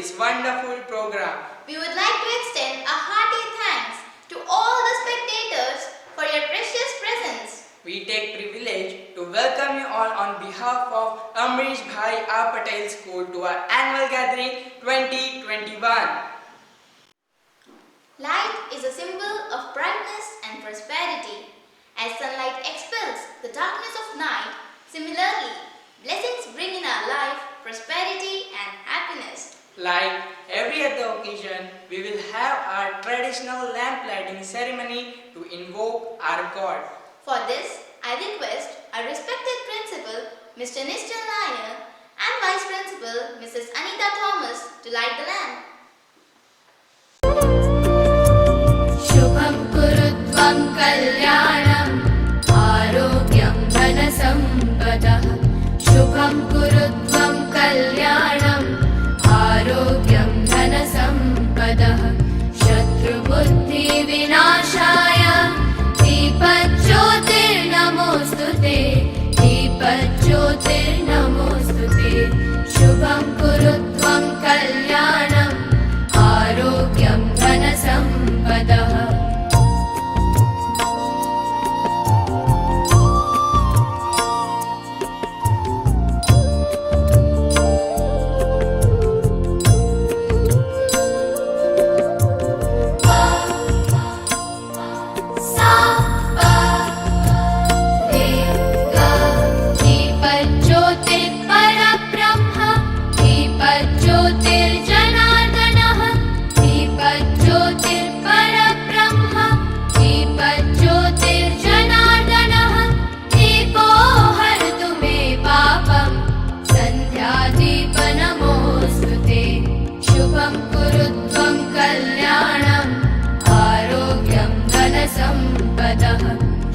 this wonderful program. We would like to extend a hearty thanks to all the spectators for your precious presence. We take privilege to welcome you all on behalf of Amrish Bhai R. Patel School to our annual gathering 2021. Light is a symbol of brightness and prosperity. As sunlight expels the darkness of night, similarly, blessings bring in our life prosperity and happiness. Like every other occasion, we will have our traditional lamp lighting ceremony to invoke our God. For this, I request our respected principal, Mr. Nishchal Nair, and Vice Principal, Mrs. Anita Thomas, to light the lamp. शुभं कुरुत्वं कल्याणम् आरोग्यं धनसम्पदः शुभं कुरुत्वं कल्याणम् आरोग्यं धनसम्पदः शत्रुबुद्धिविनाशाय दीपज्योतिर्नमोऽस्तुते दीपज्योतिर्नमोऽस्तुते शुभं कुरुत्वं कल्याणम् आरोग्यं धनसम्पदः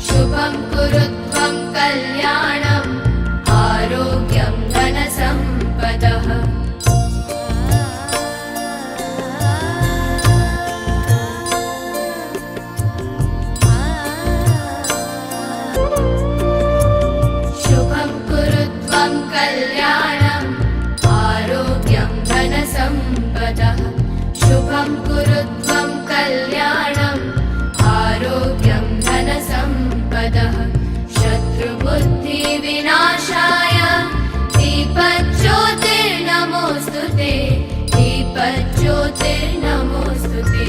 शुभं कुरुत्वं कल्याणम् आरोग्यं धनसम्पदः शुभं कुरुत्वं कल्याणम् आरोग्यं धनसम्पदः शुभं कुरुत्वं कल्याणम् आरोग्यं धनसम्पदः शत्रुबुद्धिविनाशाय दीपज्योतिर्नमोऽस्तुते दीपज्योतिर्नमोऽस्तुते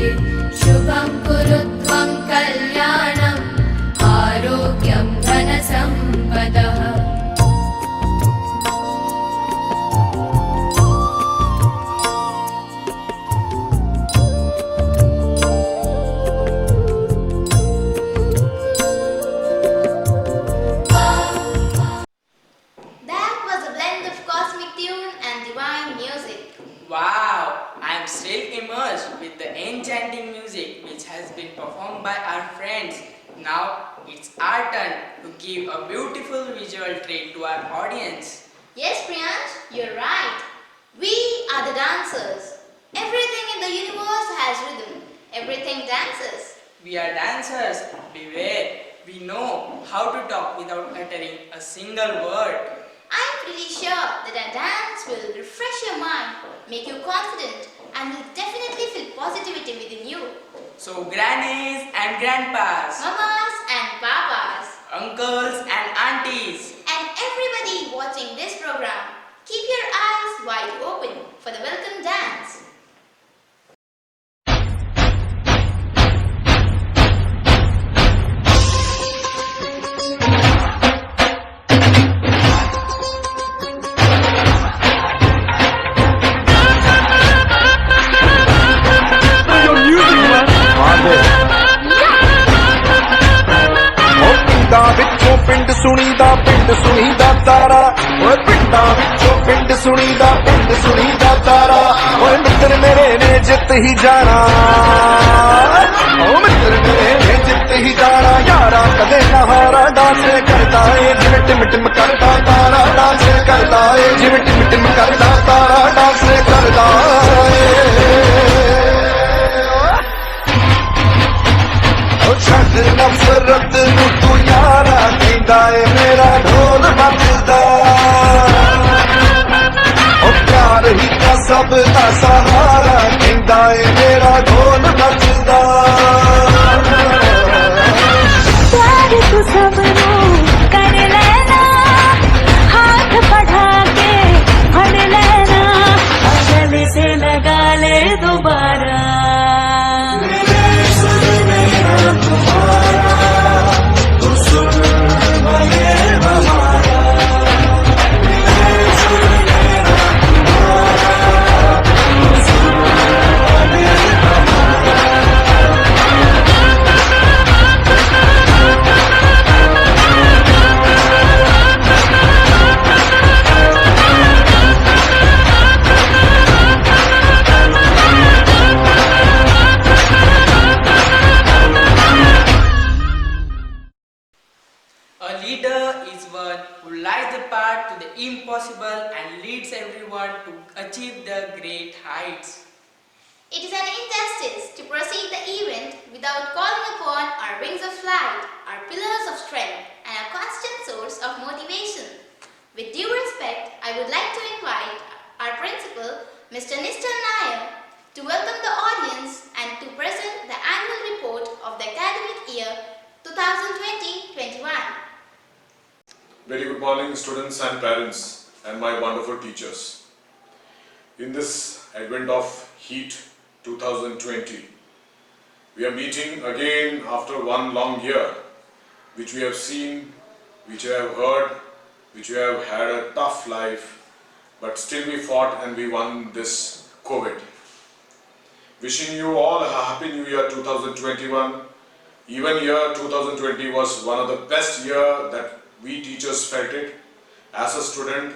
शुभं कुरुत्वं कल्याणम् आरोग्यं धनसम्पदः Wow! I am still immersed with the enchanting music which has been performed by our friends. Now it's our turn to give a beautiful visual treat to our audience. Yes, Priyansh, you're right. We are the dancers. Everything in the universe has rhythm. Everything dances. We are dancers. Beware. We know how to talk without uttering a single word. I'm pretty sure that a dance will refresh your mind, make you confident, and will definitely feel positivity within you. So grannies and grandpas, Mamas and papas, uncles and aunties, and everybody watching this program, keep your eyes wide open for the welcome dance. पिंड सुनीदा तारा ओए पिंडा विचों पिंड सुनीदा तारा ओए मित्र मेरे ने जित ही जाना ओ मित्र मेरे ने जित ही जाना यारा कदे नहारा डांस करता है जिवें टिम टिम करदा तारा डांस करदा है जिवें टिम टिम करदा तारा डांस करदा है ओ छड़ नफरत नू तू यारा कहंदा है मेरा ढोल बजदा ओ प्यार ही का सब का सहारा कहंदा ए मेरा ढोल नचदा प्यार तू सबनू कर लेना हाथ बढ़ा के फड़ लेना गले से लगा ले दोबारा A leader is one who lies the path to the impossible and leads everyone to achieve the great heights. It is an injustice to proceed the event without calling upon our wings of flight, our pillars of strength, and our constant source of motivation. With due respect, I would like to invite our principal, Mr. Nistan Nair, to welcome the audience and to present the annual report of the academic year 2020-21. Very good morning, students and parents and my wonderful teachers. In this advent of heat 2020, we are meeting again after one long year, which we have seen, which we have heard, which we have had a tough life, but still we fought and we won this COVID. Wishing you all a happy new year 2021. Even year 2020 was one of the best year that we teachers felt it. As a student,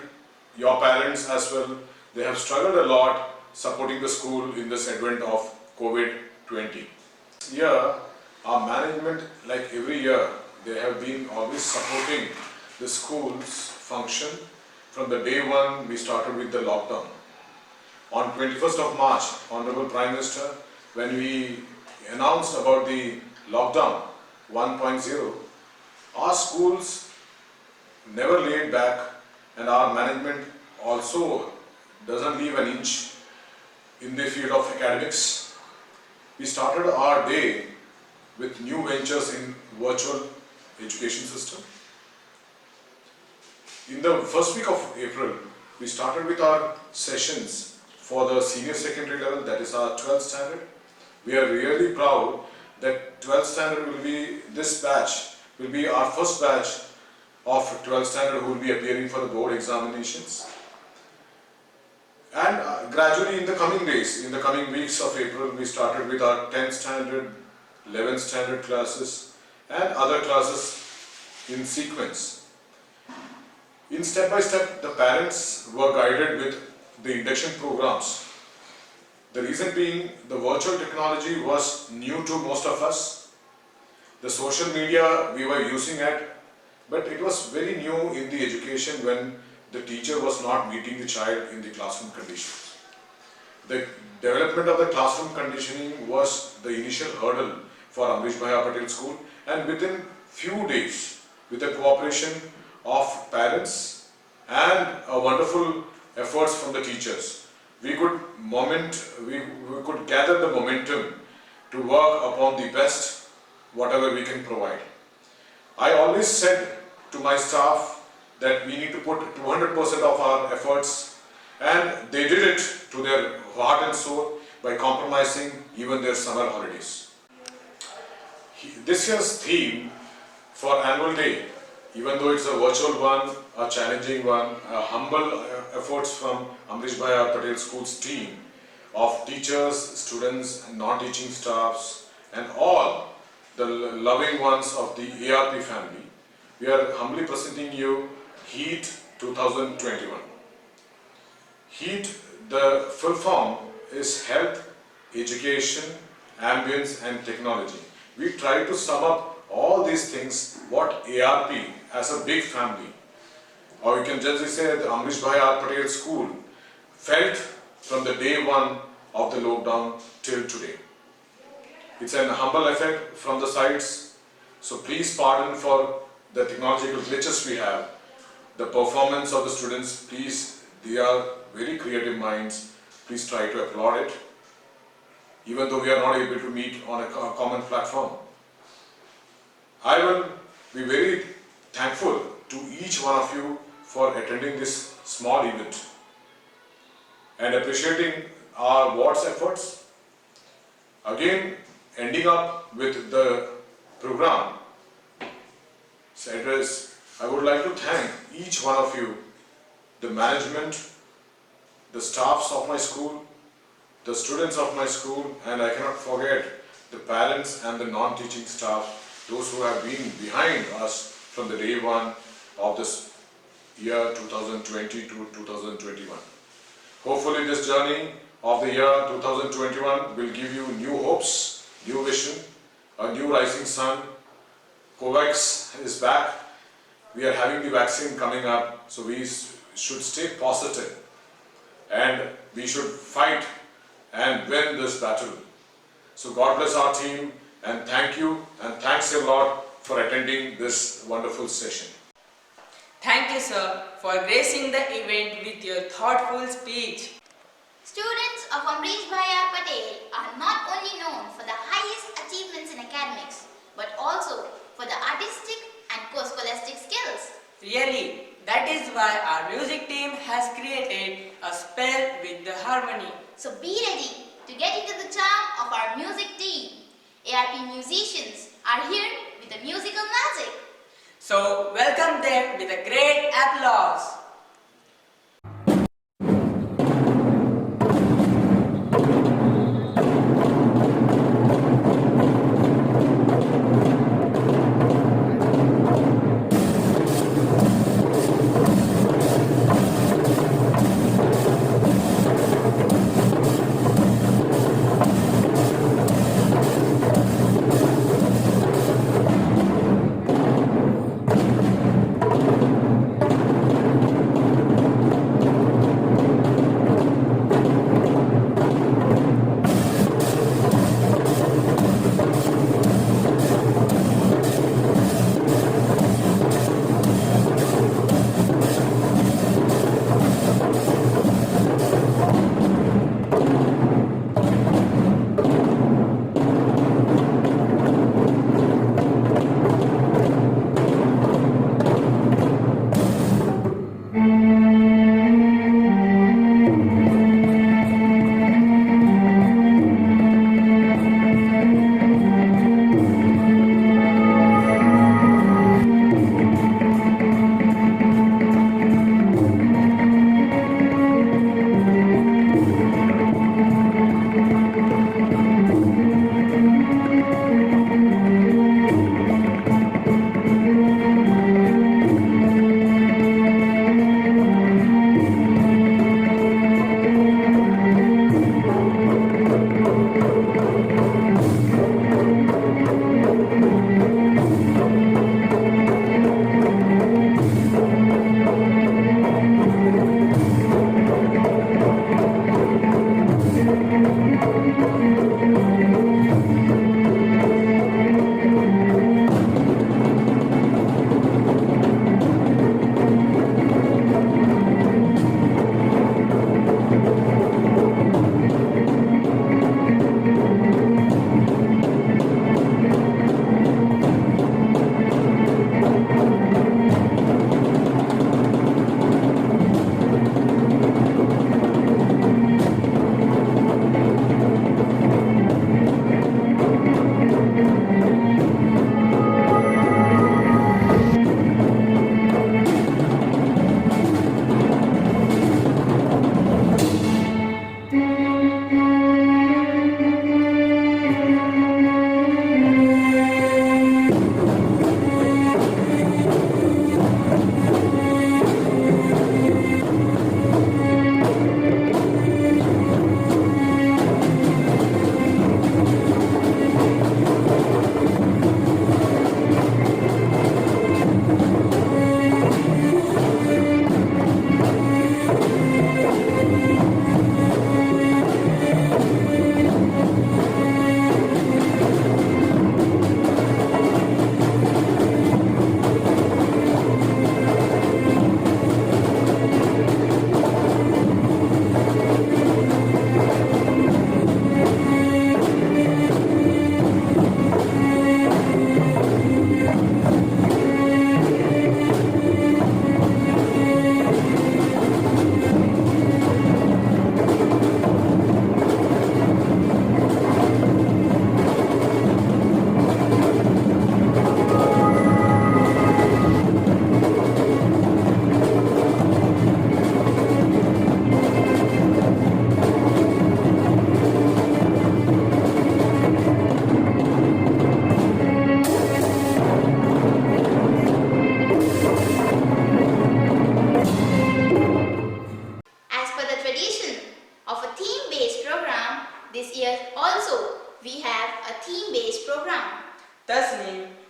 your parents as well, they have struggled a lot supporting the school in this advent of COVID-20. This year, our management, like every year, they have been always supporting the school's function. From the day one, we started with the lockdown. On 21st of March, Honorable Prime Minister, when we announced about the lockdown 1.0, our schools never laid back and our management also doesn't leave an inch in the field of academics. We started our day with new ventures in virtual education system. In the first week of April, we started with our sessions for the senior secondary level, that is our 12th standard. We are really proud that 12th standard will be, this batch will be our first batch of 12th standard who will be appearing for the board examinations. And gradually in the coming days, in the coming weeks of April, we started with our 10th standard, 11th standard classes and other classes in sequence. In step by step, the parents were guided with the induction programs. The reason being, the virtual technology was new to most of us. The social media we were using it, but it was very new in the education when the teacher was not meeting the child in the classroom conditions. The development of the classroom conditioning was the initial hurdle for Amrish Bhaiya Patel School, and within few days, with the cooperation of parents and a wonderful efforts from the teachers, we could gather the momentum to work upon the best whatever we can provide. I always said to my staff that we need to put 200% of our efforts, and they did it to their heart and soul by compromising even their summer holidays. This year's theme for annual day, even though it's a virtual one, a challenging one, a humble efforts from Amrish Bhaiya Patel School's team of teachers, students and non-teaching staffs and all the loving ones of the ARP family, we are humbly presenting you HEAT 2021. HEAT, the full form is Health, Education, Ambience and Technology. We try to sum up all these things, what ARP as a big family, or you can just say the Amrish Bhaiya Patel School felt from the day one of the lockdown till today. It's an humble effect from the sides, so please pardon for the technological glitches we have. The performance of the students, please, they are very creative minds. Please try to applaud it, even though we are not able to meet on a common platform. I will be very thankful to each one of you for attending this small event and appreciating our ward's efforts. Again, ending up with the program address, I would like to thank each one of you, the management, the staffs of my school, the students of my school, and I cannot forget the parents and the non-teaching staff, those who have been behind us from the day one of this year 2020 to 2021. Hopefully this journey of the year 2021 will give you new hopes, new vision, a new rising sun. COVAX is back. We are having the vaccine coming up, so we should stay positive and we should fight and win this battle. So God bless our team, and thank you and thanks a lot for attending this wonderful session. Thank you, sir, for gracing the event with your thoughtful speech. Students of Amrish Bhaiya Patel are not only known for the highest achievements in academics, but also for the artistic and co-scholastic skills. Really, that is why our music team has created a spell with the harmony. So be ready to get into the charm of our music team. ARP musicians are here with the musical magic. So welcome them with a great applause.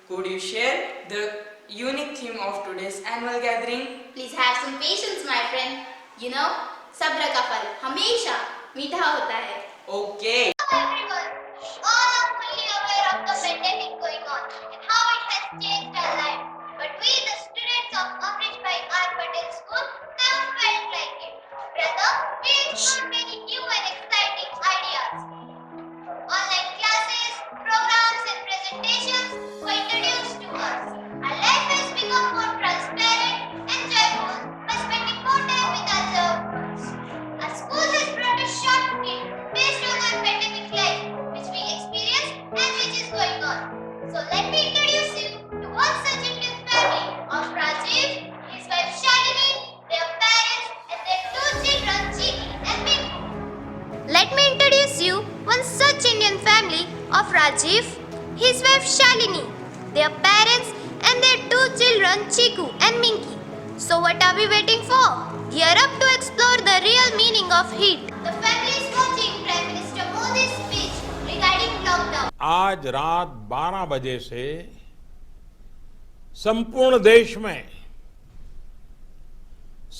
could you share the unique theme of today's annual gathering? Please have some patience, my friend. You know, सब्र का फल हमेशा मीठा होता है. Okay. Everyone, all are fully aware of the pandemic going on and how it has changed our life. But we, the students of Amrish Bhai R. Patel School, never felt like it. Rather, we explored many new and exciting ideas. Online classes, programs, and presentations were introduced to us. Our life has become more transparent and joyful by spending more time with our loved ones. Our school has brought a short film based on our pandemic life, which we experienced and which is going on. So let me introduce you to one such Indian family of Rajiv, his wife Shalini, their parents, and their two children Chiki and Minku. Let me introduce you one such Indian family of Rajiv, his wife Shalini, their parents, and their two children Chiku and Minky. So what are we waiting for? Gear up to explore the real meaning of heat. The family is watching Prime Minister Modi's speech regarding lockdown. आज रात 12 बजे से संपूर्ण देश में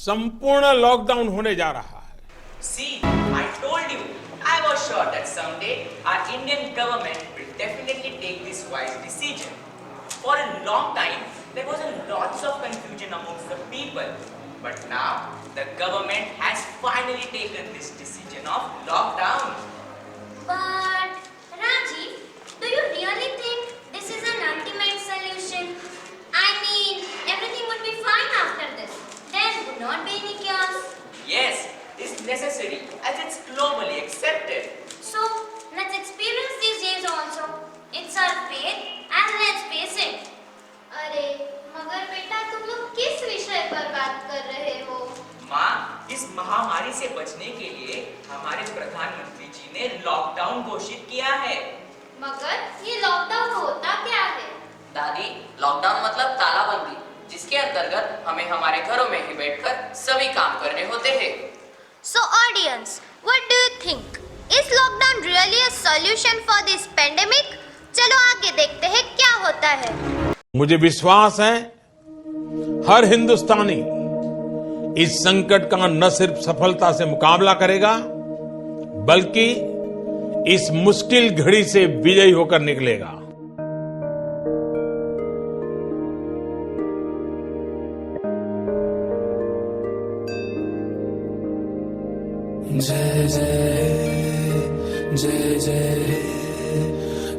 संपूर्ण lockdown होने जा रहा है. See, I told you. I was sure that someday our Indian government will definitely take this wise decision. For a long time, there was a lots of confusion amongst the people. But now, the government has finally taken this decision of lockdown. But Rajiv, do you really think this is an ultimate solution? I mean, everything would be fine after this. There would not be any chaos. Yes, it's necessary as it's globally accepted. So, let's experience these days also. It's our faith and let's face it. अरे, मगर बेटा तुम लोग किस विषय पर बात कर रहे हो? माँ, इस महामारी से बचने के लिए हमारे प्रधानमंत्री जी ने लॉकडाउन घोषित किया है. मगर ये लॉकडाउन होता क्या है? दादी, लॉकडाउन मतलब तालाबंदी, जिसके अंतर्गत हमें हमारे घरों में ही बैठकर सभी काम करने होते हैं. So audience, what do you think? Is lockdown really a solution for this pandemic? चलो आगे देखते हैं क्या होता है. मुझे विश्वास है हर हिंदुस्तानी इस संकट का न सिर्फ सफलता से मुकाबला करेगा बल्कि इस मुश्किल घड़ी से विजयी होकर निकलेगा. जय जय जय जय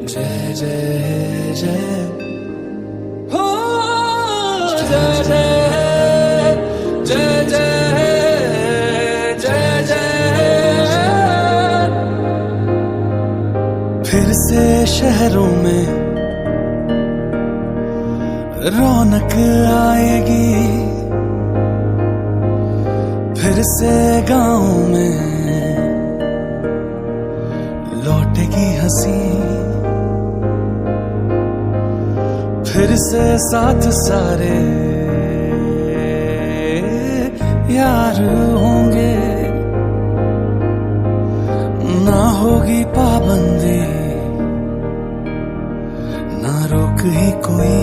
जय जय जय हो जय जय जय जय जय जय फिर से शहरों में रौनक आएगी फिर से गाँव में लौटेगी हंसी फिर से साथ सारे यार होंगे ना होगी पाबंदी ना रोक ही कोई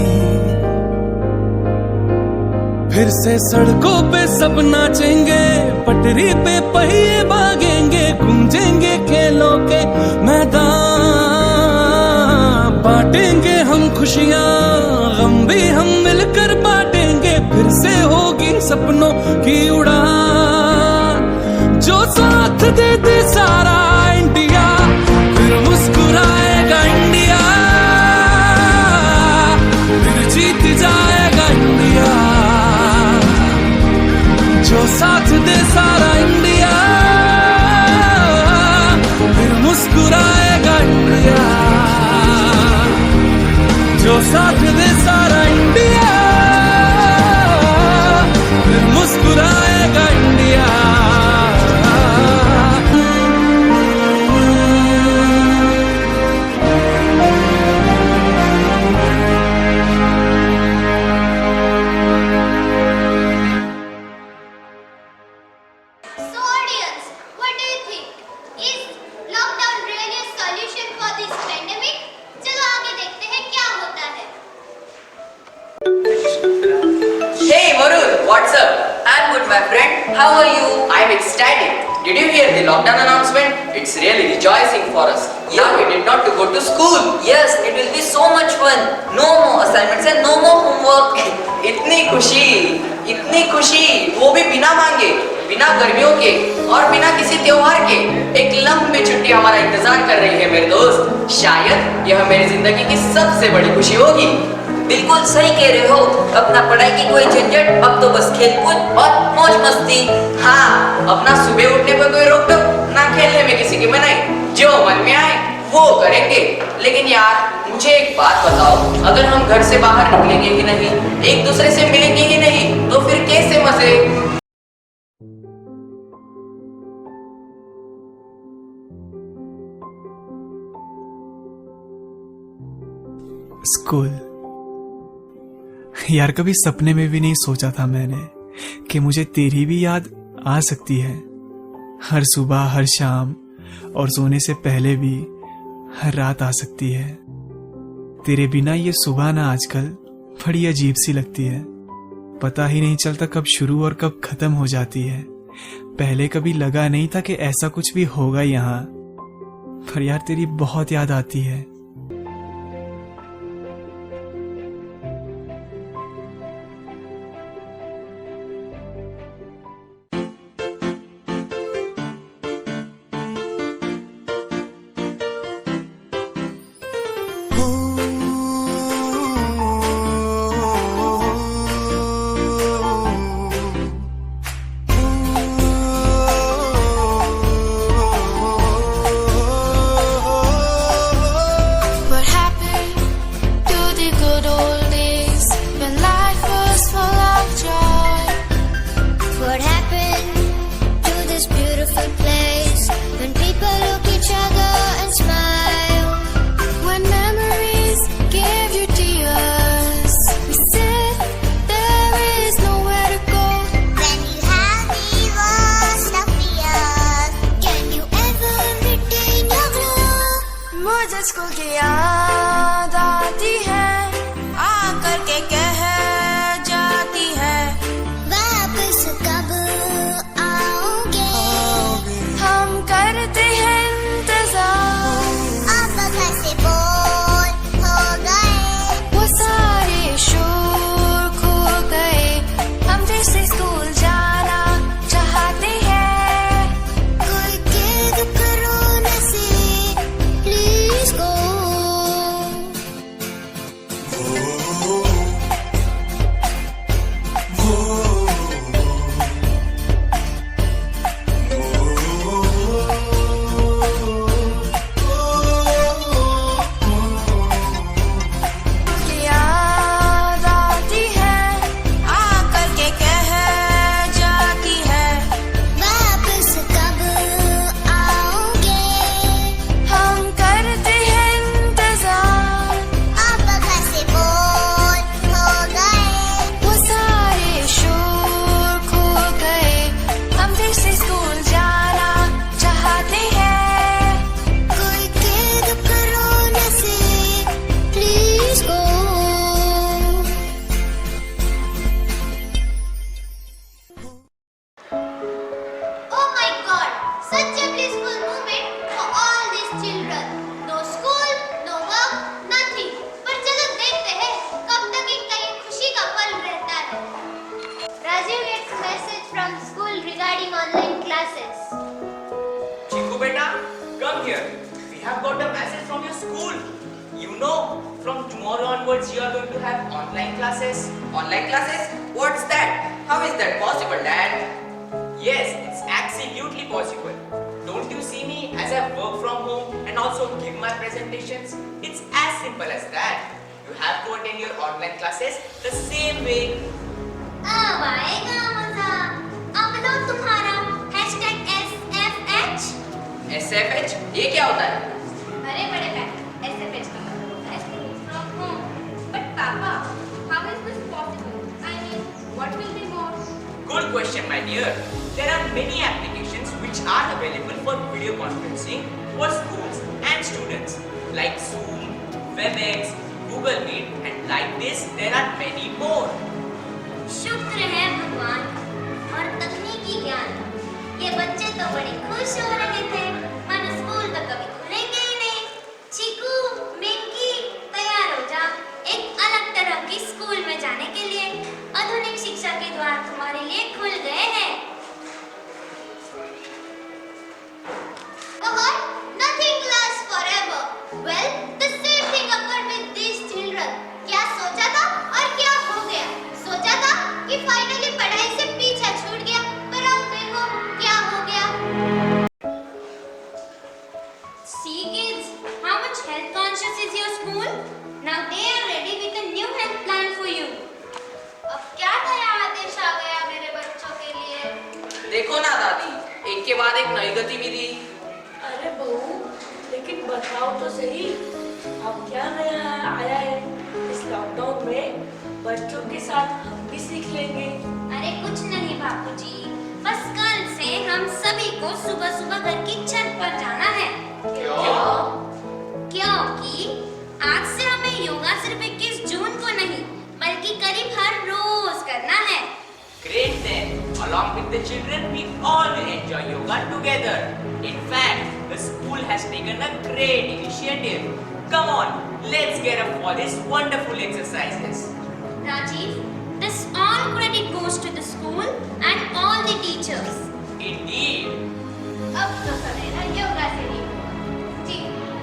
फिर से सड़कों पे सब नाचेंगे पटरी पे पहिए भागेंगे गूंजेंगे खेलों के मैदान बांटेंगे हम खुशियां गम भी हम मिलकर बांटेंगे फिर से होगी सपनों की उड़ान जो साथ दे दे सारा इंडिया फिर मुस्कुराएगा इंडिया फिर जीत जाएगा इंडिया जो साथ दे सारा इंडिया फिर मुस्कुराएगा इंडिया जो साथ दे सारा इंडिया फिर मुस्कुराएगा India what's up? I'm good, my friend. How are you? I'm ecstatic. Did you hear the lockdown announcement? It's really rejoicing for us. Now we did not to go to school. Yes, it will be so much fun. No more assignments and no more homework. इतनी खुशी, वो भी बिना मांगे, बिना गर्मियों के और बिना किसी त्योहार के। एक लंबी छुट्टी हमारा इंतजार कर रही है मेरे दोस्त। शायद यह मेरी जिंदगी की सबसे बड़ी खुशी होगी। बिल्कुल सही कह रहे हो। अपना पढ़ाई की कोई झंझट, अब तो बस खेलकूद और मौज मस्ती। हाँ, अपना सुबह उठने पर कोई रोक टोक, ना खेलने में किसी की मनाही, जो मन में आए वो करेंगे। लेकिन यार मुझे एक बात बताओ, अगर हम घर से बाहर निकलेंगे ही नहीं, एक दूसरे से मिलेंगे ही नहीं, तो फिर कैसे मजे? स्कूल यार, कभी सपने में भी नहीं सोचा था मैंने कि मुझे तेरी भी याद आ सकती है। हर सुबह, हर शाम और सोने से पहले भी हर रात आ सकती है। तेरे बिना ये सुबह ना आजकल बड़ी अजीब सी लगती है। पता ही नहीं चलता कब शुरू और कब खत्म हो जाती है। पहले कभी लगा नहीं था कि ऐसा कुछ भी होगा यहाँ, पर यार तेरी बहुत याद आती है। स्कूल की याद आती है, आकर के कह जाती है, वापस कब आओगे? हम करते हैं इंतजार, अब घर से बोर हो गए, वो सारे शोर खो गए, हम फिर से स्कूल जाना चाहते हैं, कोई कैद कोरोना से प्लीज गो। याद आती है, आकर के कह जाती है, वापस कब आओगे? हम करते हैं इंतजार, अब घर से बोर हो गए, वो सारे शोर खो गए, हम फिर से स्कूल जाना चाहते हैं, कोई कैद कोरोना से please go. Oh my God! Such a blissful moment for all these children. No school, no work, nothing. पर चलो देखते हैं कब तक इनका ये खुशी का पल रहता है। Rajiv gets message from school regarding online classes. Chiku beta, come here. We have got a message from your school. You know, from tomorrow onwards you are going to have online classes. Online classes? What's that? How is that possible, Dad? Yes, it's absolutely possible. Don't you see me as I work from home and also give my presentations? It's as simple as that. You have to attend your online classes the same way. अब आएगा मजा। Upload तुम्हारा #SFH। SFH? ये क्या होता है? अरे बड़े पैक, SFH का मतलब होता है Schools from home। But पापा, how is this possible? I mean, what will be more? Good question, my dear. There are many applications which are available for video conferencing for schools and students, like Zoom, WebEx, Google Meet, and like this, there are many more. शुक्र है भगवान और तकनीकी ज्ञान। ये बच्चे तो बड़े खुश हो रहे थे, मानो स्कूल तो कभी खुलेंगे ही नहीं। चीकू, मिंकी, तैयार हो जा एक अलग तरह की स्कूल में जाने के लिए। आधुनिक शिक्षा के द्वार तुम्हारे लिए खुल गए हैं। Nothing lasts forever. Well, the same thing occurred with these children. क्या सोचा था और क्या हो गया? सोचा था कि फाइनली पढ़ाई से पीछा छूट गया, पर अब देखो क्या हो गया। See kids, how much health conscious is your school? Now they are ready with a new health plan for you. अब क्या नया आदेश आ गया मेरे बच्चों के लिए? देखो ना दादी, एक के बाद एक नई गतिविधि। अरे बहू, लेकिन बताओ तो सही, अब क्या नया आया है? इस लॉकडाउन में बच्चों के साथ हम भी सीख लेंगे। अरे कुछ नहीं बापूजी, बस कल से हम सभी को सुबह सुबह घर की छत पर जाना है। क्यों? क्योंकि आज से हमें योगा सिर्फ 21 जून को नहीं, बल्कि करीब हर रोज करना है। Great then. Along with the children, we all will enjoy yoga together. In fact, the school has taken a great initiative. Come on, let's get up for these wonderful exercises. Rajiv, this all credit goes to the school and all the teachers. Indeed. अब तो सवेरा योगा से ही जी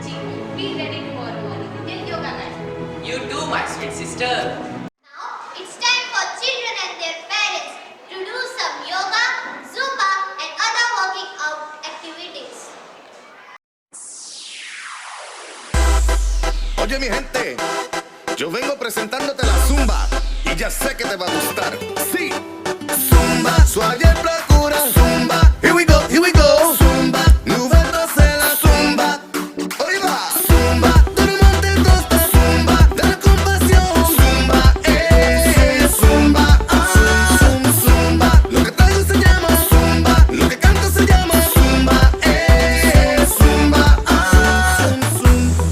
जी be ready tomorrow morning till yoga night. You too, my sweet sister. Now it's time for children and their parents to do some yoga, Zumba and other working out activities. Oye mi gente, yo vengo presentándote la zumba y ya sé que te va a gustar. Sí, zumba, suave procura, zumba, here we go, zumba, nube en la zumba, hoy va, zumba, todo el mundo tosta, zumba, dale con pasión, zumba, zumba, zumba, lo que traigo se llama zumba, lo que canto se llama zumba, zumba,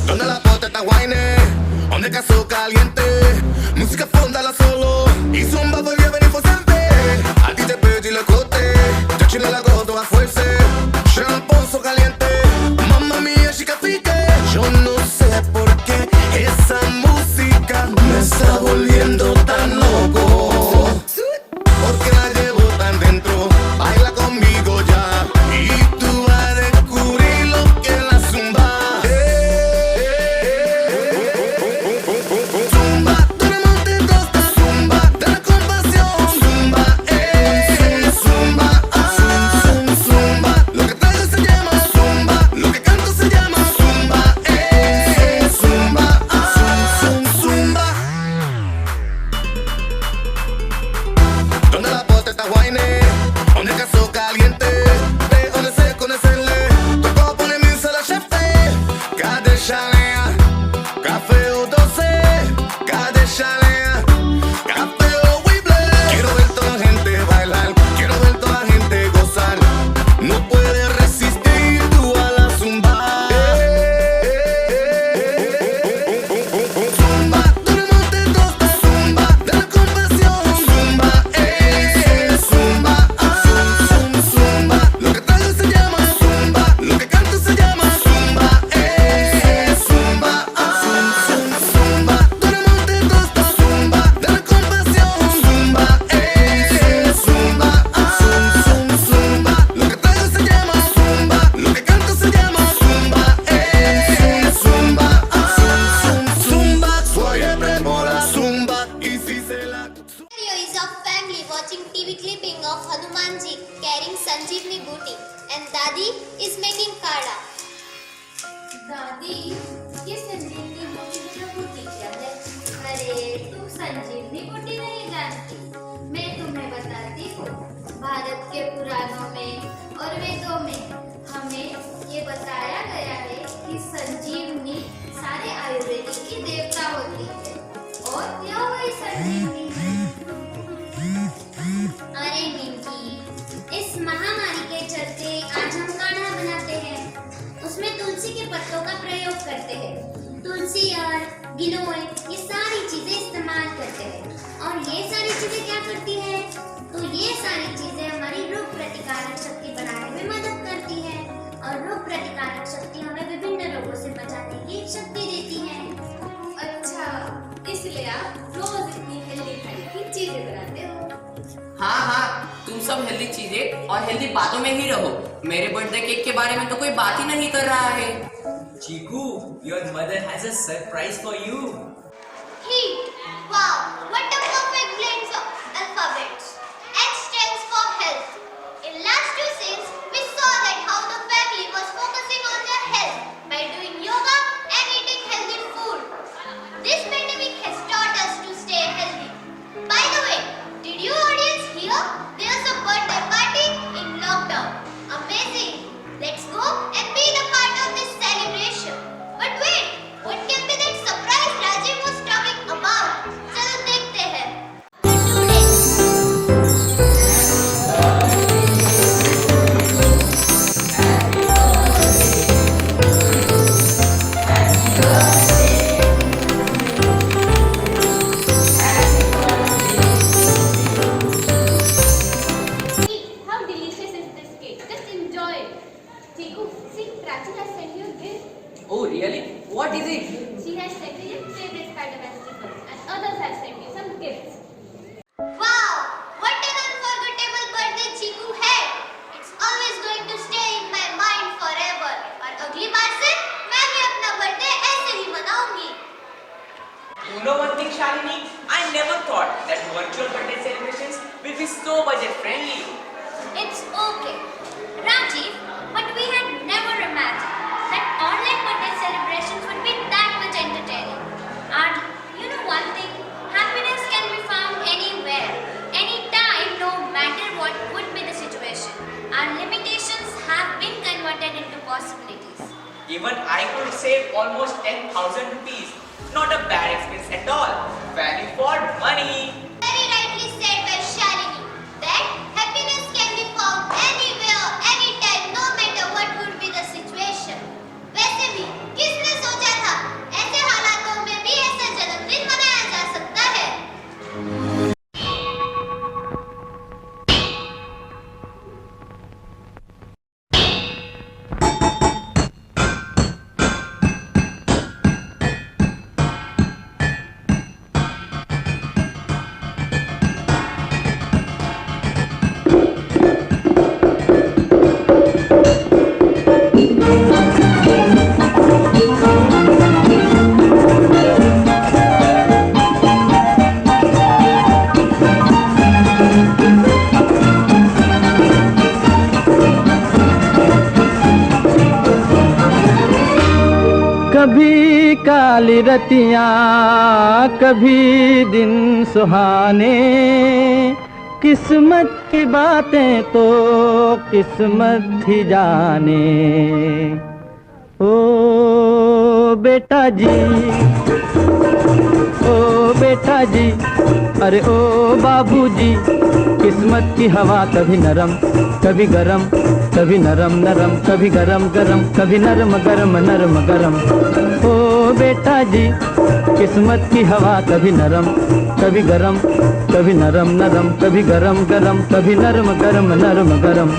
donde la pota está guayne, donde caso caliente, música fonda la solo, y zumba volvió a venir por siempre, a ti te pedí le cote, yo chile la goto a fuerza, yo no pozo caliente, mamma mía chica pique, yo no sé por qué esa música me está volviendo tan loco, porque la llevo tan dentro, baila conmigo ya, y tú vas a descubrir lo que es la zumba. Zumba, todo el mundo tosta, zumba, dale con pasión, zumba, zumba, zumba, lo que traigo se llama zumba, lo que canto se llama zumba, zumba, zumba. Donde la pota está guayne, donde el caso caliente, de donde se conocerle, tocó poner mi sala chefte, cade chalea, café o 12, cade chalea, café o wible. Quiero ver toda la gente bailar, quiero ver toda la gente gozar, no puedes resistir tú a la zumba. Zumba, todo el mundo tosta, zumba, dale con pasión, zumba, zumba, zumba, lo que traigo se llama zumba, lo que canto se llama zumba, zumba, zumba, todo el mundo tosta, zumba, dale con pasión, zumba, zumba, zumba, lo que traigo se llama zumba, lo que canto se llama zumba, zumba, zumba, suave mola zumba, y si se la Scenario is of family watching TV clipping of Hanumanji carrying Sanjeevni booty and Dadi is making kada. दादी, ये संजीवनी बूटी की बूटी क्या है? अरे तुम संजीवनी बूटी नहीं जानती, मैं तुम्हें बताती हूँ। भारत के पुराणों में और वेदों में हमें ये बताया गया है कि संजीवनी सारे आयुर्वेदिक की देवता होती है और यह वही संजीवनी है। अरे मिंकी, इस महामारी के चलते आज हम काढ़ा बनाते हैं, उसमें तुलसी के पत्तों का प्रयोग करते हैं। तुलसी और गिलोय ये सारी चीजें इस्तेमाल करते हैं और ये सारी चीजें क्या करती प्रतिकारक शक्ति बढ़ाने में मदद करती है और रोग प्रतिकारक शक्ति हमें विभिन्न रोगों से बचाने की शक्ति देती है। अच्छा, इसलिए आप रोज इतनी हेल्दी खाने की चीजें बनाते हो। हाँ हाँ, तुम सब हेल्दी चीजें और हेल्दी बातों में ही रहो। मेरे बर्थडे केक के बारे में तो कोई बात ही नहीं कर रहा है। Chiku, your mother has a surprise for you. Heat. Wow, what a perfect blend of alphabets. H stands for health. In last two scenes, we saw that how the family was focusing on their health by doing yoga and eating healthy food. This pandemic has taught us to stay healthy. By the way, did you audience hear? There's a birthday party in lockdown. Amazing. Let's go and be the part of this celebration. But wait, what can be that surprise Rajiv was talking about? चलो देखते हैं. How delicious is this cake? Just enjoy it. Chiku, see, Prachi has sent you a gift. Oh really? What is it? She has sent you your favorite Spider-Man stickers and others have sent you some gifts. Wow, what an unforgettable birthday Chiku had. It's always going to stay in my mind forever. और अगली बार से मैं भी अपना birthday ऐसे ही मनाऊंगी. You know one thing, Shalini? I never thought that virtual birthday celebrations will be so budget friendly. It's okay, Rajiv, but we had never imagined that online birthday celebrations would be that much entertaining. And you know one thing, happiness can be found anywhere, anytime, no matter what would be the situation. Our limitations have been converted into possibilities. Even I could save almost 10,000 rupees. Not a bad expense at all. Value for money. Very rightly said by Shalini that happiness can be found anywhere, anytime, no matter what would be the situation. वैसे भी किसने सोचा था ऐसे हालातों में भी ऐसा जन्मदिन मनाया जा सकता है? कभी काली रतियाँ कभी दिन सुहाने, किस्मत की बातें तो किस्मत ही जाने। ओ बेटा जी, ओ बेटा जी, अरे ओ बाबूजी, किस्मत की हवा कभी नरम कभी गरम, कभी नरम नरम कभी गरम गरम, कभी नरम गरम नरम गरम। ओ बेटा जी, किस्मत की हवा कभी नरम कभी गरम, कभी नरम नरम कभी गरम गरम, कभी नरम गरम नरम गरम।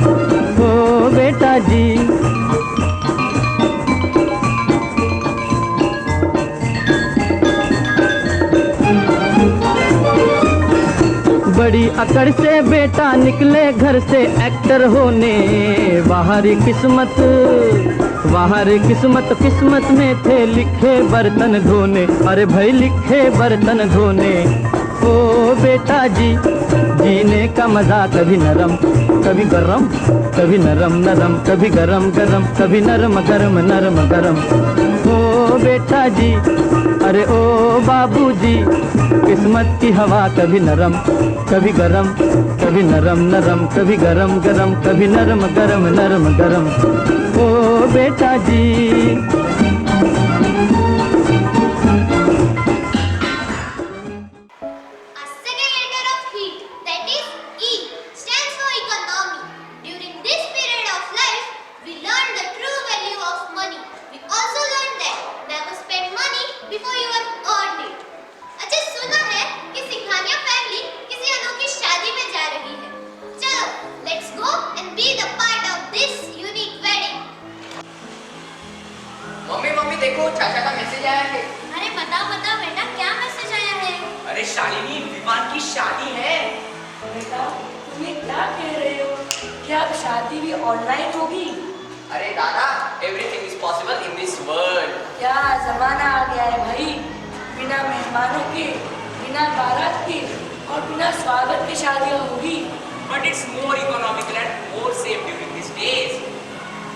ओ बेटा जी, बड़ी अकड़ से बेटा निकले घर से एक्टर होने, बाहरी किस्मत किस्मत में थे लिखे बर्तन धोने, अरे भाई लिखे बर्तन धोने। ओ बेटा जी, जीने का मजा कभी नरम कभी गरम, कभी नरम नरम कभी गरम गरम, कभी नरम गरम नरम गरम। ओ बेटा जी, अरे ओ बाबूजी, किस्मत की हवा कभी नरम कभी गरम, कभी नरम नरम कभी गरम गरम, कभी नरम गरम नरम गरम। ओ बेटा जी, let's go and be देखो चाचा का मैसेज आया है। अरे बताओ बताओ बेटा, क्या मैसेज आया है? अरे शालिनी, विमान की शादी है। बेटा तुम ये क्या कह रहे हो? क्या अब शादी भी ऑनलाइन होगी? अरे दादा, everything is possible in this world. क्या जमाना आ गया है भाई, बिना मेहमानों के, बिना बारात के और बिना स्वागत के शादियां होगी। But it's more economical and more safe during this days.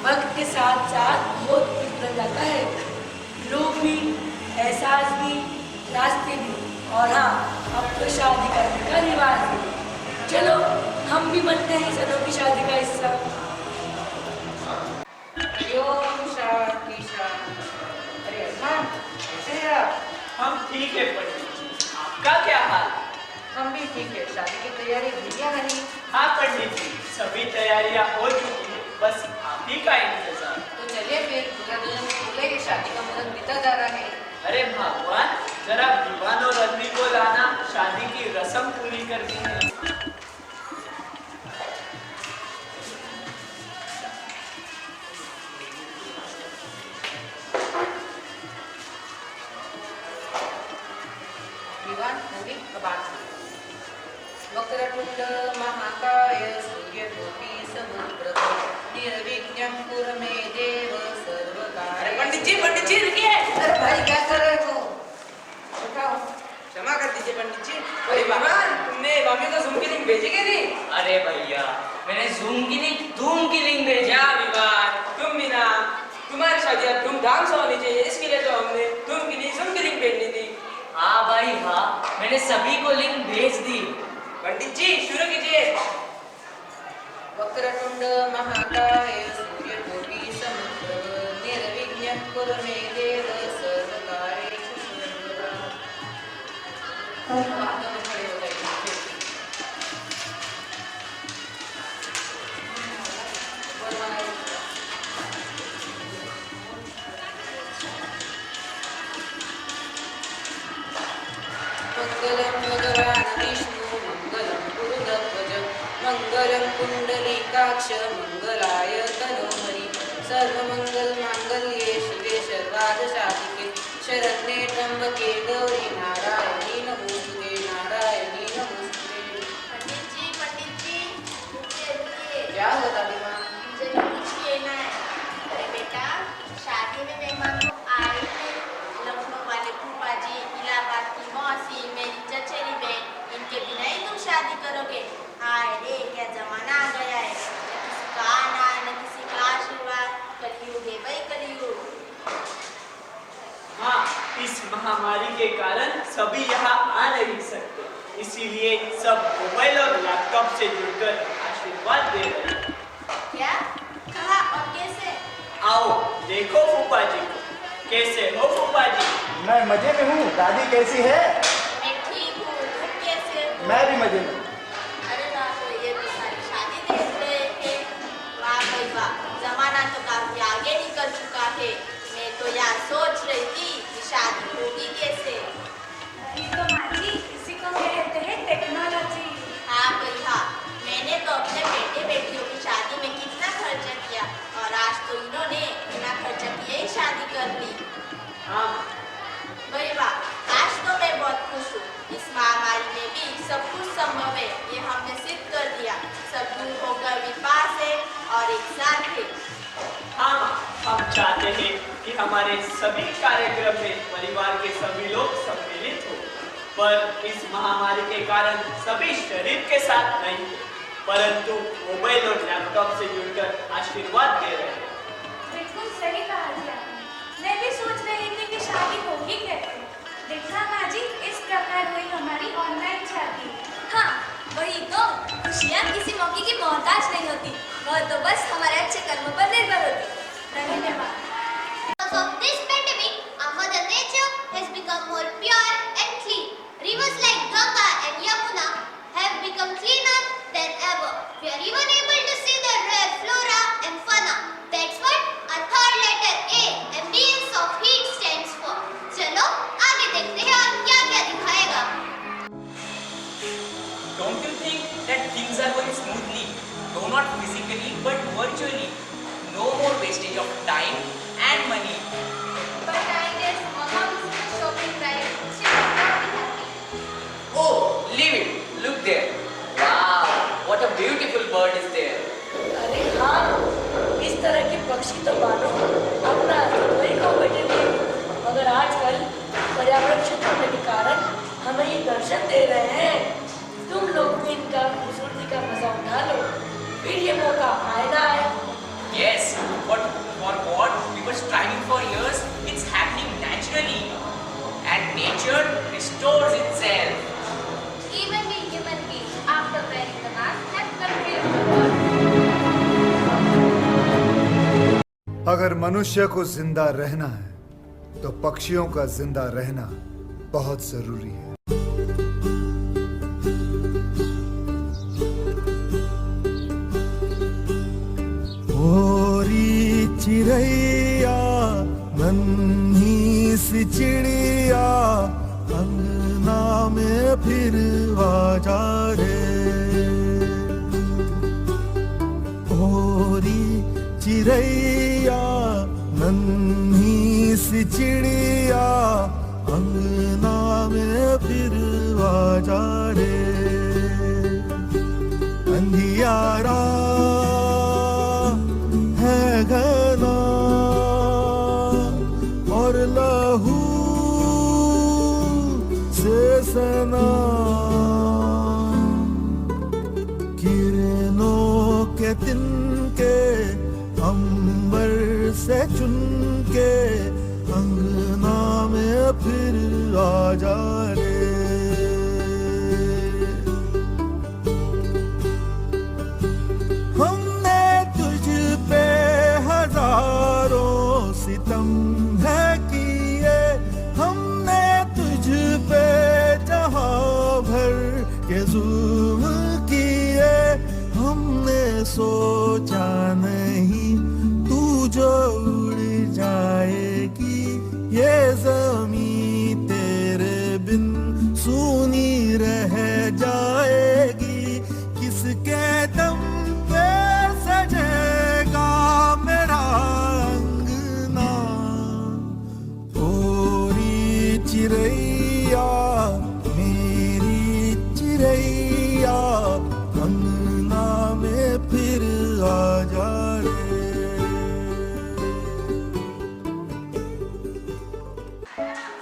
वक्त के साथ साथ बहुत कुछ बदल जाता है, लोग भी, एहसास भी, रास्ते भी, और हाँ अब तो शादी करने का रिवाज है। चलो हम भी बनते हैं इस अनोखी शादी का हिस्सा। अरे अरमान, कैसे हैं आप? हम ठीक है पंडित जी, आपका क्या हाल? हम भी ठीक है। शादी की तैयारी हुई या नहीं? हाँ पंडित जी, सभी तैयारियां हो चुकी है, बस आप ही का इंतजार। तो चलिए फिर, दूल्हा दुल्हन को बुलाइए, शादी का मुहूर्त बीता जा रहा है। अरे भगवान, जरा दीवान और रंदी को लाना, शादी की रस्म पूरी करनी है। विवाह होगी कबाड़ से। वक्रतुंड महाकाय सूर्यकोटि समप्रभ निर्विघ्नं कुरु मे देव सर्वकार्य। अरे पंडित जी रुकिए। अरे भाई क्या कर रहे हो? उठाओ। क्षमा कर दीजिए पंडित जी। अरे विमान, तुमने मम्मी को जूम की लिंक भेजी क्या नहीं? अरे भैया, मैंने जूम की नहीं, धूम की लिंक भेजी। विवान, तुम भी ना, तुम्हारी शादी धूमधाम से होनी चाहिए, इसके लिए तो हमने तुम की नहीं जूम की लिंक भेजनी थी। हाँ भाई हाँ, मैंने सभी को लिंक भेज दी। पंडित जी शुरू कीजिए। वक्रतुंड महाकाय सूर्यकोटि समप्रभ निर्विघ्नं कुरु मे देव सर्वकार्येषु सर्वदा। हाथों में खड़े हो जाइए। मंगलम भगवान विष्णु मंगलम गुरुध्वज मंगलम कुंडलीकाक्ष मंगलाय तनोहरि सर्वमंगल मांगल्ये शिवे सर्वार्थ साधिके शरण्ये त्र्यंबके गौरी नारायणी नमोस्तुते नारायणी नमोस्तुते। पंडित जी रुकिए। क्या हुआ दादी माँ? मुझे पूछिए ना। अरे बेटा, शादी में मेहमान तो आए थे, लखनऊ वाले फूफा जी, इलाहाबाद की मौसी, मेरी चचेरी बहन, इनके बिना ही तुम शादी करोगे? हाय रे, क्या जमाना आ गया है, न किसी का आना न किसी का आशीर्वाद। कलयुग है भाई, कलयुग। हाँ, इस महामारी के कारण सभी यहाँ आ नहीं सकते, इसीलिए सब मोबाइल और लैपटॉप से जुड़कर आशीर्वाद दे रहे हैं। क्या कहा और कैसे? आओ देखो फूफा जी को। कैसे हो फूफा जी? मैं मजे में हूँ। दादी कैसी है? मैं ठीक हूँ, तुम कैसे हो? मैं भी मजे में। अरे बाप रे, ये तो सारी शादी देख रहे थे। वाह भाई वाह, जमाना तो काफी आगे निकल चुका है। मैं तो यार सोच रही थी कि शादी होगी कैसे। तो माँ जी, इसी को कहते हैं टेक्नोलॉजी। हाँ भाई हाँ, मैंने तो अपने बेटे बेटियों की शादी में कितना खर्चा किया, और आज तो इन्होंने बिना खर्चा किए ही शादी कर ली। हाँ भाई वाह, आज तो मैं बहुत खुश हूँ। इस महामारी में भी सब कुछ संभव है, ये हमने सिद्ध कर दिया। सब दूर होकर भी पास है और एक साथ है। हाँ, हम चाहते हैं कि हमारे सभी कार्यक्रम में परिवार के सभी लोग सम्मिलित हो, पर इस महामारी के कारण सभी शरीर के साथ नहीं, परंतु मोबाइल और लैपटॉप से जुड़कर आशीर्वाद दे रहे हैं। बिल्कुल सही कहा जी आपने। मैं भी सोच रही थी कि शादी होगी कैसे। देखा माँ जी, इस प्रकार हुई हमारी ऑनलाइन शादी। हाँ वही तो, खुशियाँ किसी मौके की मोहताज नहीं होती, वह तो बस हमारे अच्छे कर्मों पर निर्भर होती। धन्यवाद। Because of this pandemic, our mother nature has become more pure and clean. Rivers like Ganga and Yamuna have become cleaner than ever. We are even able to see the rare flora and fauna. That's what our third letter A, ambience of heat, stands for. चलो आगे देखते हैं और क्या क्या दिखाएगा। Don't you think that things are going smoothly? No, not physically, but virtually. No more wastage of time and money. But खुशी तो मानो अपना वही को बैठेंगे, मगर आजकल पर्यावरण क्षेत्र होने के कारण हमें ये दर्शन दे रहे हैं। तुम लोग भी इनका खूबसूरती का मजा उठा लो, फिर ये मौका आए ना आए। Yes, but for what we were striving for years, it's happening naturally, and nature restores itself. Even we human beings, after wearing the mask, have contributed to the world. अगर मनुष्य को जिंदा रहना है तो पक्षियों का जिंदा रहना बहुत जरूरी है। ओरी चिड़ैया नन्ही सी चिड़िया अंगना में फिर आजा रे। ओरी चिड़ैया नन्ही सी चिड़िया अंगना में फिर आजा रे। अंधियारा है घना और लहू से सना, किरणों के तिनके अंबर से चुनके अंगना में फिर आजा रे। हमने तुझ पे हजारों सितम है किए, हमने तुझ पे जहां भर के जुल्म किए। हमने सोचा नहीं तू जो उड़ जाएगी, ये ज़मीं तेरे बिन सूनी रह जाएगी। किसके दम पे सजेगा मेरा अंगना। ओरी चिड़ैया मेरी चिड़ैया अंगना में फिर आजा रे।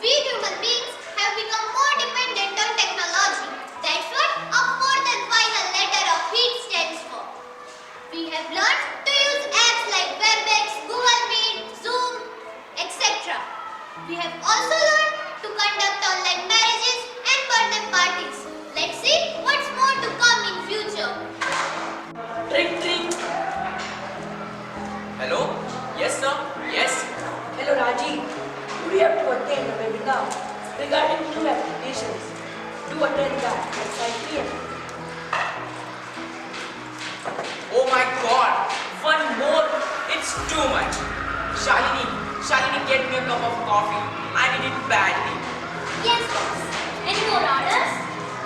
We human beings have become more dependent on technology. That's what a more than final letter of heat stands for. We have learned to use apps like WebEx, Google Meet, Zoom, etc. We have also learned to conduct online marriages and birthday parties. Let's see what's more to come in future. Trick, trick. Hello? Yes, sir. Yes. Hello, Raji. We have to attend a webinar regarding new applications. Do attend that at 5 p.m. Oh my God! One more? It's too much. Shalini, get me a cup of coffee. I need it badly. Yes, boss. Any more orders?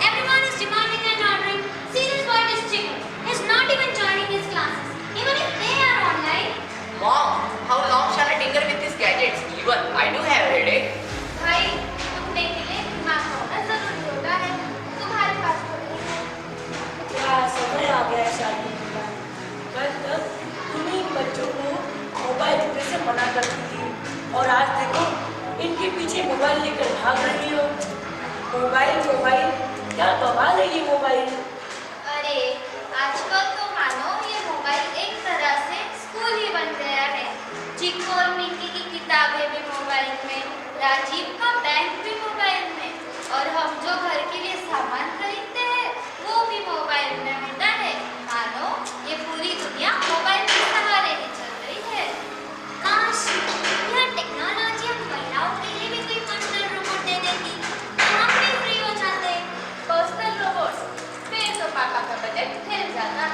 Everyone is demanding and ordering. See this boy, this chicken is not even joining his classes, even if they are online. Mom, how long shall I tinker with these gadgets? Even I do have headache. भाई तुमने के लिए दिमाग होना जरूरी होता है, तुम्हारे पास तो नहीं है। क्या समय आ गया है शादी का। कल तक तुम ही बच्चों को मोबाइल देने से मना करती थी, और आज देखो इनके पीछे मोबाइल लेकर भाग रही हो। मोबाइल क्या बवाल है ये मोबाइल। अरे आजकल तो मानो ये मोबाइल एक तरह से स्कूल ही बन गया है। चिक्को और मिंकी की किताबें भी मोबाइल में, राजीव का बैंक भी मोबाइल में, और हम जो घर के लिए सामान खरीदते हैं वो भी मोबाइल में होता है। मानो ये पूरी दुनिया मोबाइल के सहारे ही चल रही है। काश यह टेक्नोलॉजी हम महिलाओं के लिए भी कोई पर्सनल रोबोट दे देती तो हम भी फ्री हो जाते। पर्सनल रोबोट, फिर तो पापा का बजट हिल जाता।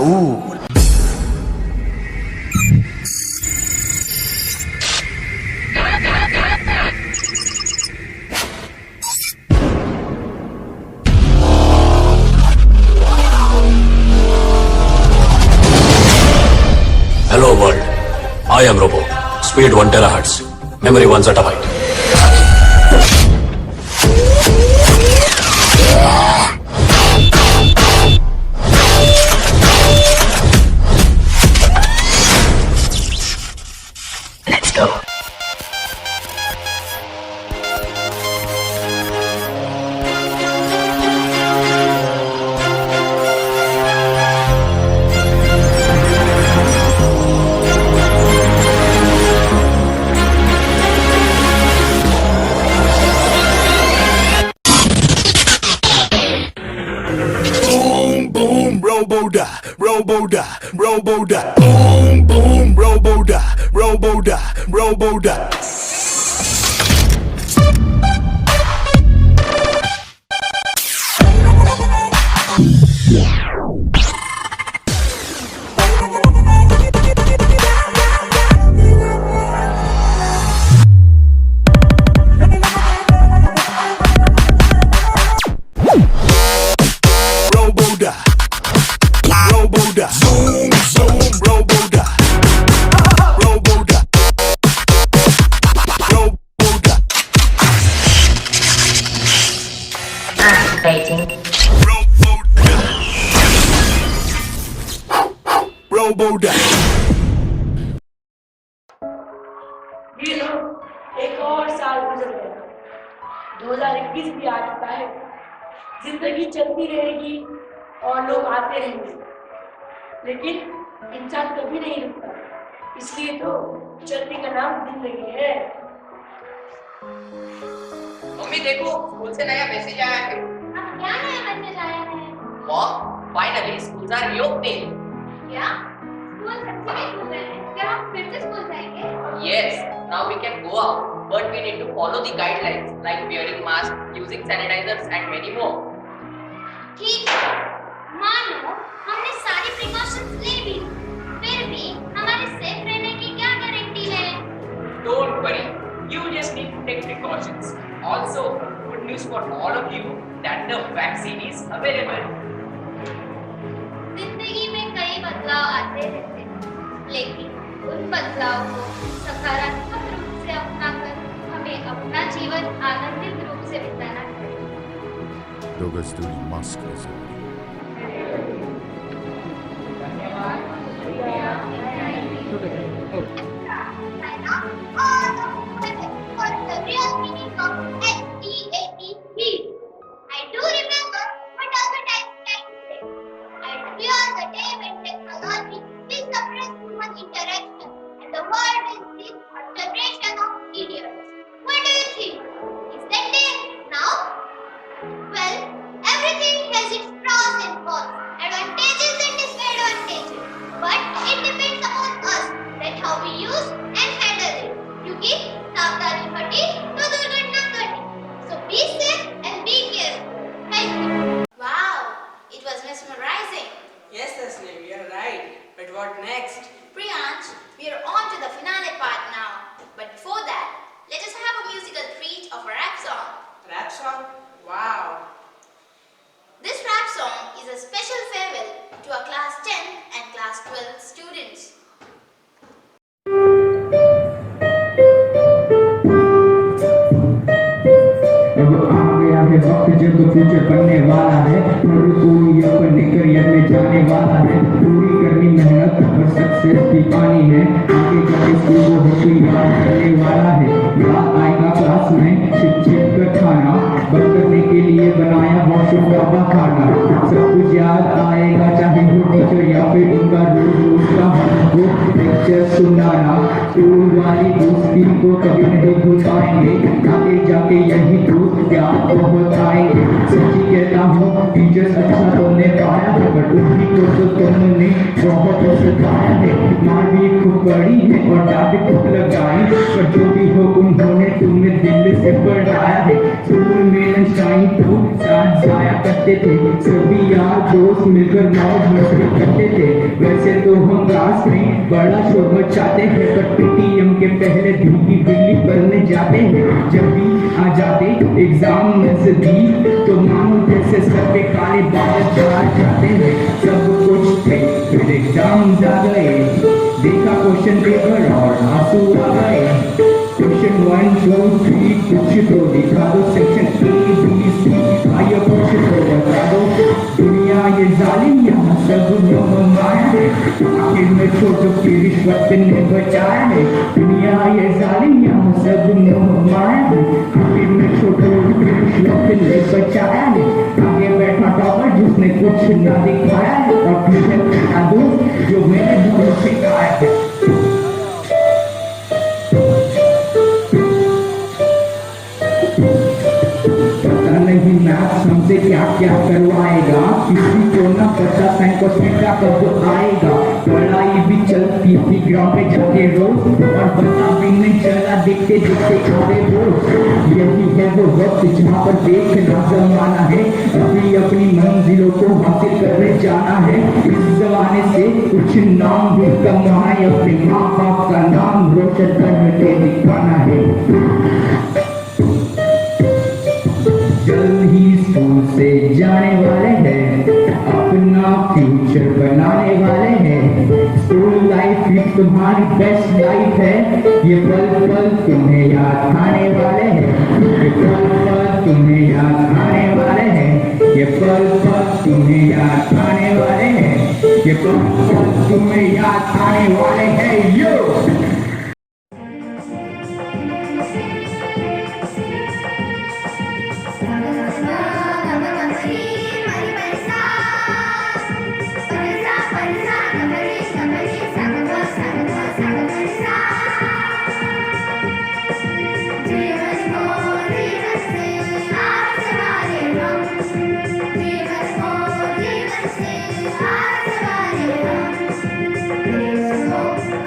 cool. Hello world, I am Robo. Speed 1 terahertz, memory 1 zettabyte. Let's go. Boom, boom, robo-da, robo-da, robo-da. Boom, boom, robo-da, robo-da, robo-da. Robo-da, robo-da, zoom, zoom, robo-da, robo-da, robo-da. Activating. Robo-da. ये लो, एक और साल गुजर गया, 2021 भी आ चुका है। जिंदगी चलती रहेगी और लोग आते रहेंगे, लेकिन इंसान कभी नहीं रुकता, इसलिए तो चलने का नाम जिंदगी है। मम्मी देखो, स्कूल से नया मैसेज आया है। क्या नया मैसेज आया है? Mom, finally schools are reopening. क्या स्कूल सच्ची में खुल रहे हैं? क्या हम फिर से स्कूल जाएंगे? Yes, now we can go out, but we need to follow the guidelines like wearing masks, using sanitizers and many more. ठीक है, मानो हमने सारी प्रिकॉशंस ले भी, फिर भी हमारे सेफ रहने की क्या गारंटी है? Don't worry, you just need to take precautions. Also, good news for all of you that the vaccine is available. जिंदगी में कई बदलाव आते रहते हैं, लेकिन उन बदलाव को सकारात्मक रूप से अपनाकर हमें अपना जीवन आनंदित रूप से बिताना चाहिए। 2 गज दूरी, मास्क जरूरी। I do remember what all the time like to say. I fear the day when technology will suppress human interaction and the world will see a generation of idiots. What do you think? Is that day now? Well, everything has its pros and cons, advantages and disadvantages. But it depends upon us that how we use and handle it. क्योंकि सावधानी हटी तो दुर्घटना घटी. So be safe and be careful. Thank you. Wow, it was mesmerizing. Yes, Tasneem, you're right. But what next? Priyansh, we are on to the finale part now. But before that, let us have a musical treat of a rap song. Rap song? Wow. This rap song is a special farewell to our class 10 and class 12 students. वक्त जब future बनने वाला है, कोई अपने career में जाने वाला है, पूरी करनी मेहनत और सक्सेस की पानी है, आगे जाके स्कूल को कोई याद करने वाला है, याद आएगा क्लास में शिक्षक का खाना, बंद करने के लिए बनाया वॉशरूम का बहाना, सब कुछ याद आएगा चाहे वो टीचर या फिर उनका रोज रोज का हमको लेक्चर सुनाना, स्कूल वाली दोस्ती को कभी नहीं भूल पाएंगे, आगे जाके यही दोस्त याद बहुत आएंगे। सच्ची कहता हूँ टीचर्स अच्छा तुमने पाया है, बट उन्हीं को तो तुमने बहुत सताया है, मार भी खूब बड़ी है और डांट खूब लगाई, पर जो भी हो उन्होंने तुम्हें दिल से पढ़ाया है। स्कूल में लंच टाइम तो साथ जाया करते करते थे, सभी यार दोस्त मिलकर मौज मस्ती करते थे। वैसे तो हम क्लास में बड़ा शोर मचाते हैं, पर पीटीएम के पहले दिन की बिल्ली पढ़ने जाते हैं। जब भी आ जाते एग्जाम नजदीक तो मानो जैसे सर पे काले बादल छा जाते हैं। सब कुछ थे फिर एग्जाम आ गए, देखा क्वेश्चन पेपर और आंसू आ गए। क्वेश्चन 1 2 3 कुछ तो दिखा दो, सेक्शन A B C आइए कुछ तो बता दो। दुनिया ये जालिम यहाँ सब लोग माया है, आखिर में छोटों की रिश्वत ने बचाया है। दुनिया ये जालिम यहाँ सब लोग माया है, आखिर में छोटों की रिश्वत ने बचाया है। आगे बैठा टॉपर जिसने कुछ ना दिखाया है, और ट्यूशन का दोस्त जो मैंने बहुत सिखाया है। नहीं मैथ्स हमसे क्या क्या करवाएगा, किसी को ना पता साइंस का कब आएगा। पढ़ाई भी चलती थी ग्राउंड पे जाके रोज, और पता भी नहीं चला देखते देखते आगे रोज। यही है वो वक्त जहाँ पर देखना जमाना है, अपनी अपनी मंजिलों को हासिल करने जाना है। इस जमाने से कुछ नाम भी कमाना है, अपने माँ बाप का नाम रोशन करके दिखाना है। जल्द ही स्कूल से जाने वाले हैं, अपना फ्यूचर बनाने वाले हैं। स्कूल लाइफ ही तुम्हारी बेस्ट लाइफ है, ये पल पल तुम्हें याद आने वाले हैं। ये पल पल तुम्हें याद आने वाले हैं, ये पल पल तुम्हें याद आने वाले हैं, ये पल पल तुम्हें याद आने वाले हैं। यो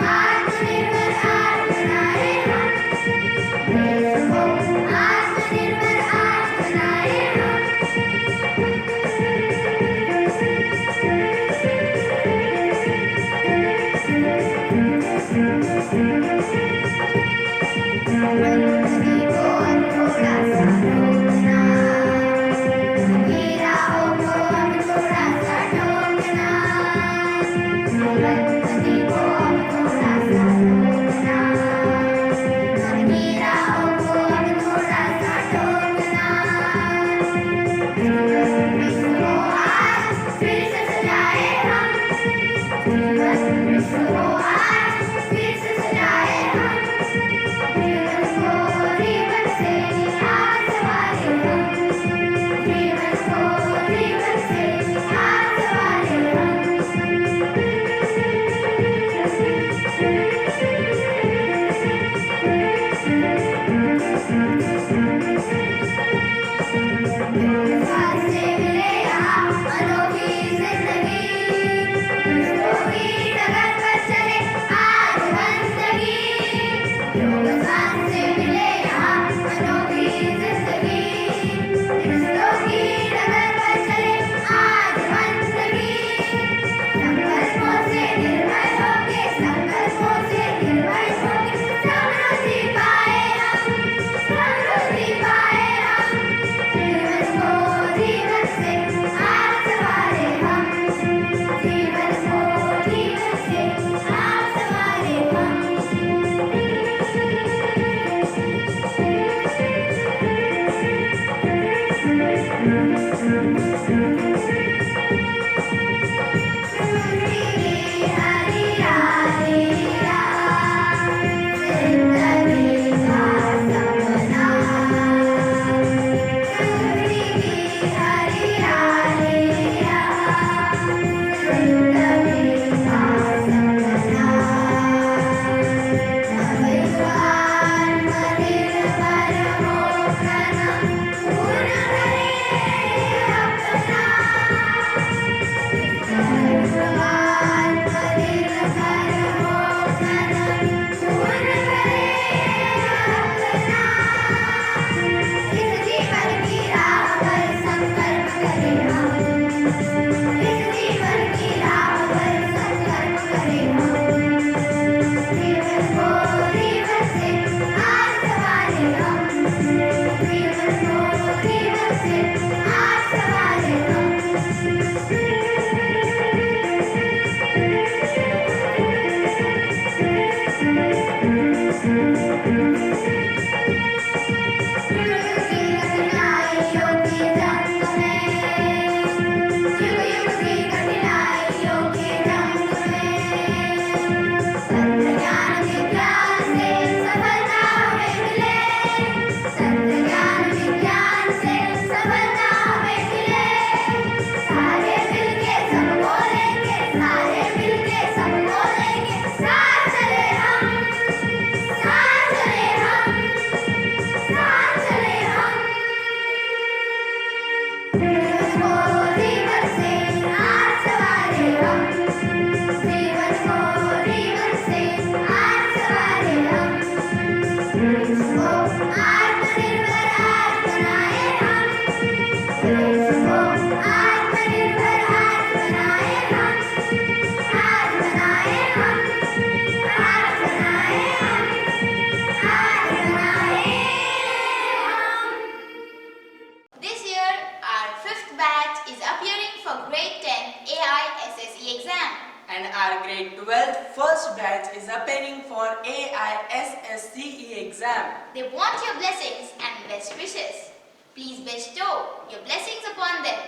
आत्मनिर्भर This year, our 5th batch is appearing for grade 10 AI SSE exam. And our grade 12 first batch is appearing for AISSCE exam. They want your blessings and best wishes. Please bestow your blessings upon them.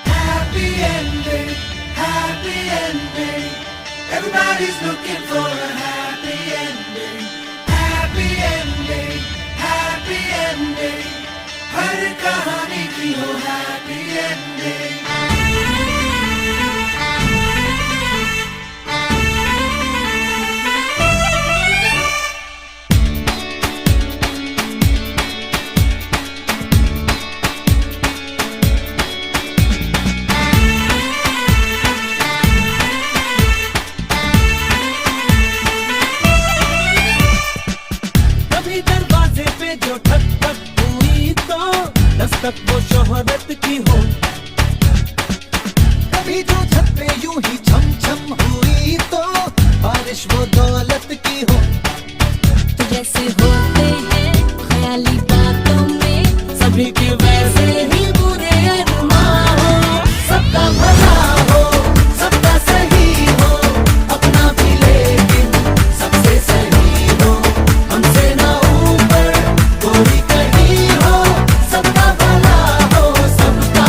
Happy ending, happy ending. Everybody's looking for a happy ending. Happy ending, happy ending. हर कहानी की हो happy ending. दरवाजे पे जो ठक ठक हुई तो दस्तक वो शोहरत की हो. कभी जो छत पे यूं ही छम छम हुई तो बारिश वो दौलत की हो. तो जैसे होते हैं ख्याली बातों में सभी के वैसे ही बुरे अरमान हो. सबका भला हो, सबका सही हो, अपना भी लेकिन सबसे सही हो. हमसे ना ऊपर कोई कहीं हो, सबका भला हो, सबका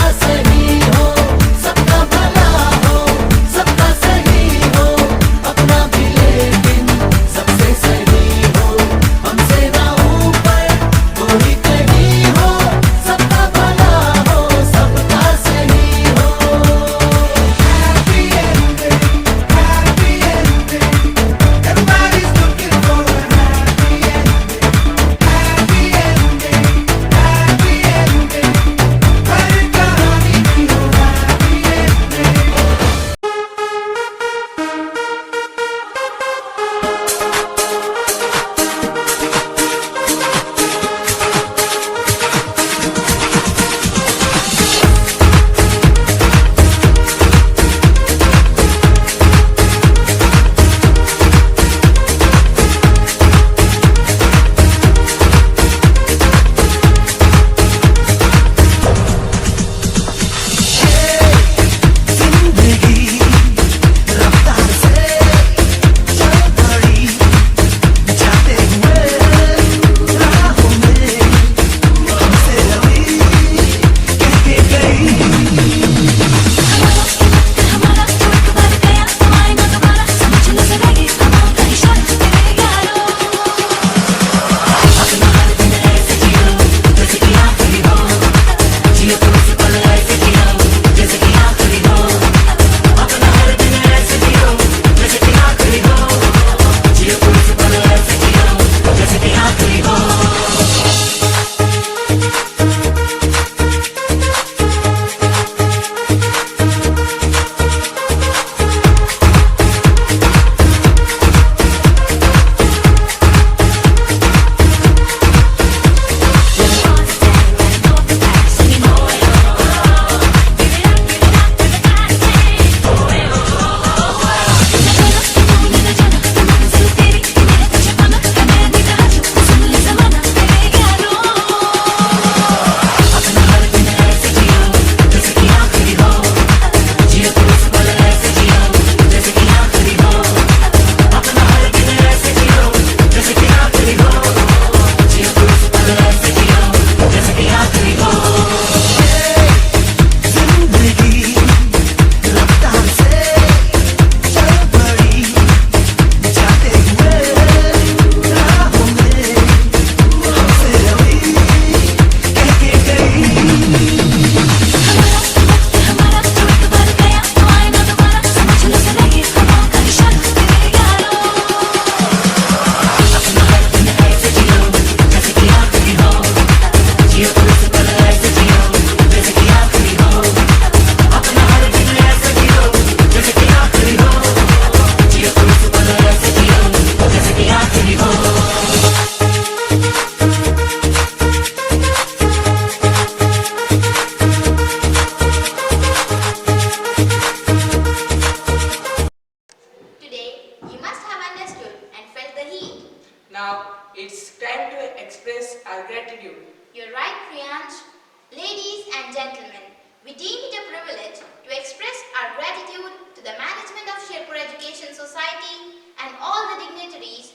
Now it's time to express our gratitude. You're right, Priyansh. Ladies and gentlemen, we deem it a privilege to express our gratitude to the management of Sherpur Education Society and all the dignitaries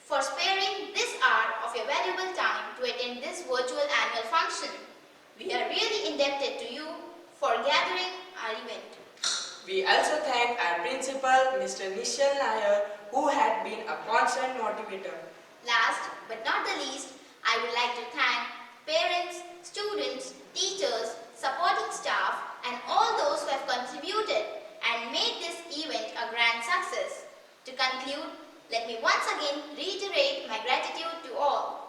for sparing this hour of your valuable time to attend this virtual annual function. We are really indebted to you for gathering our event. We also thank our principal, Mr. Nishal Nair, who had been a constant motivator. Last but not the least, I would like to thank parents, students, teachers, supporting staff and all those who have contributed and made this event a grand success. To conclude, let me once again reiterate my gratitude to all.